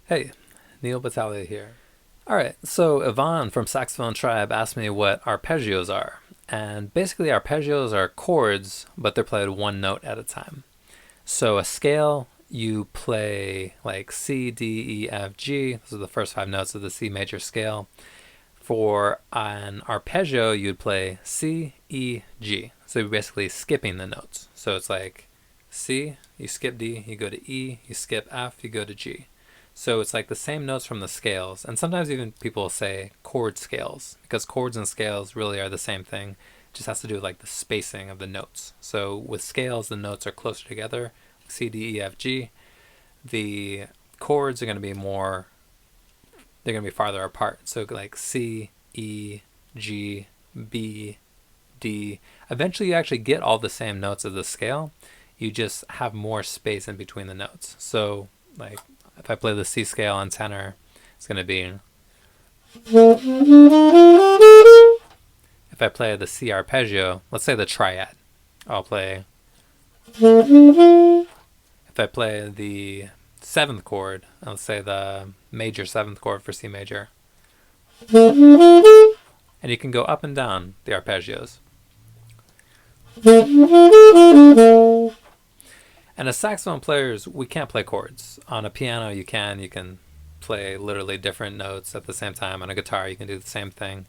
Hey, Neal Battaglia here. Alright, so Yvonne from Saxophone Tribe asked me what arpeggios are. And basically, arpeggios are chords, but they're played one note at a time. So a scale, you play like C, D, E, F, G. Those are the first five notes of the C major scale. For an arpeggio, you'd play C, E, G. So you're basically skipping the notes. So it's like C, you skip D, you go to E, you skip F, you go to G. So it's like the same notes from the scales. And sometimes even people say chord scales because chords and scales really are the same thing. It just has to do with like the spacing of the notes. So with scales, the notes are closer together. C, D, E, F, G. The chords are going to be more, they're going to be farther apart. So like C, E, G, B, D. Eventually you actually get all the same notes of the scale. You just have more space in between the notes. So like if I play the C scale on tenor, it's going to be. If I play the C arpeggio, let's say the triad, I'll play. If I play the seventh chord, let's say the major seventh chord for C major. And you can go up and down the arpeggios. And as saxophone players, we can't play chords. On a piano, you can. You can play literally different notes at the same time. On a guitar, you can do the same thing.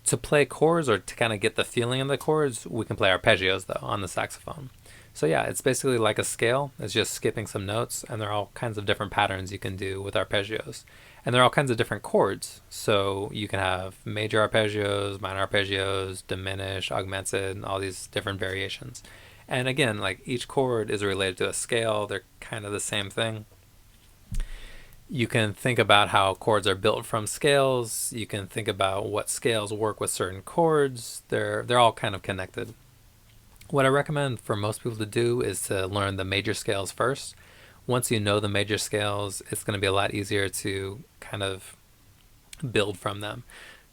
To play chords or to kind of get the feeling of the chords, we can play arpeggios, though, on the saxophone. So yeah, it's basically like a scale. It's just skipping some notes, and there are all kinds of different patterns you can do with arpeggios. And there are all kinds of different chords. So you can have major arpeggios, minor arpeggios, diminished, augmented, all these different variations. And again, like each chord is related to a scale. They're kind of the same thing. You can think about how chords are built from scales. You can think about what scales work with certain chords. They're all kind of connected. What I recommend for most people to do is to learn the major scales first. Once you know the major scales, it's going to be a lot easier to kind of build from them.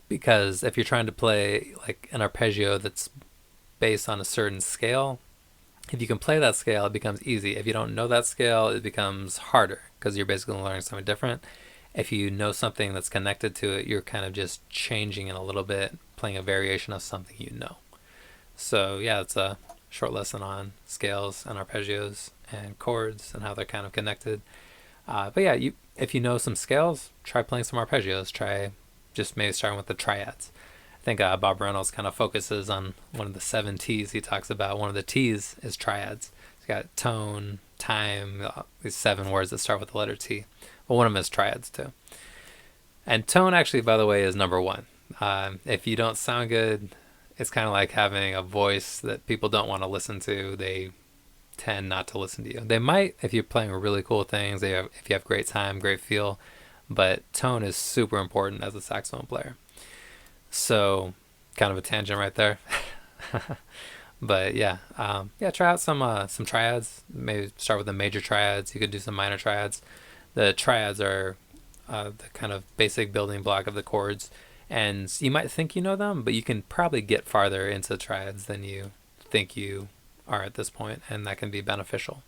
Because if you're trying to play like an arpeggio that's based on a certain scale, if you can play that scale, it becomes easy. If you don't know that scale, it becomes harder because you're basically learning something different. If you know something that's connected to it, you're kind of just changing it a little bit, playing a variation of something you know. So yeah, it's a short lesson on scales and arpeggios and chords and how they're kind of connected. But yeah, if you know some scales, try playing some arpeggios. Try just maybe starting with the triads. I think Bob Reynolds kind of focuses on one of the 7 T's. He talks about one of the T's is triads. He's got tone, time, these 7 words that start with the letter T. But one of them is triads too. And tone actually, by the way, is number 1. If you don't sound good, it's kind of like having a voice that people don't want to listen to. They tend not to listen to you. They might if you're playing really cool things, if you have great time, great feel. But tone is super important as a saxophone player. So, kind of a tangent right there. But yeah, try out some triads. Maybe start with the major triads. You could do some minor triads. The triads are the kind of basic building block of the chords, and you might think you know them, but you can probably get farther into triads than you think you are at this point, and that can be beneficial.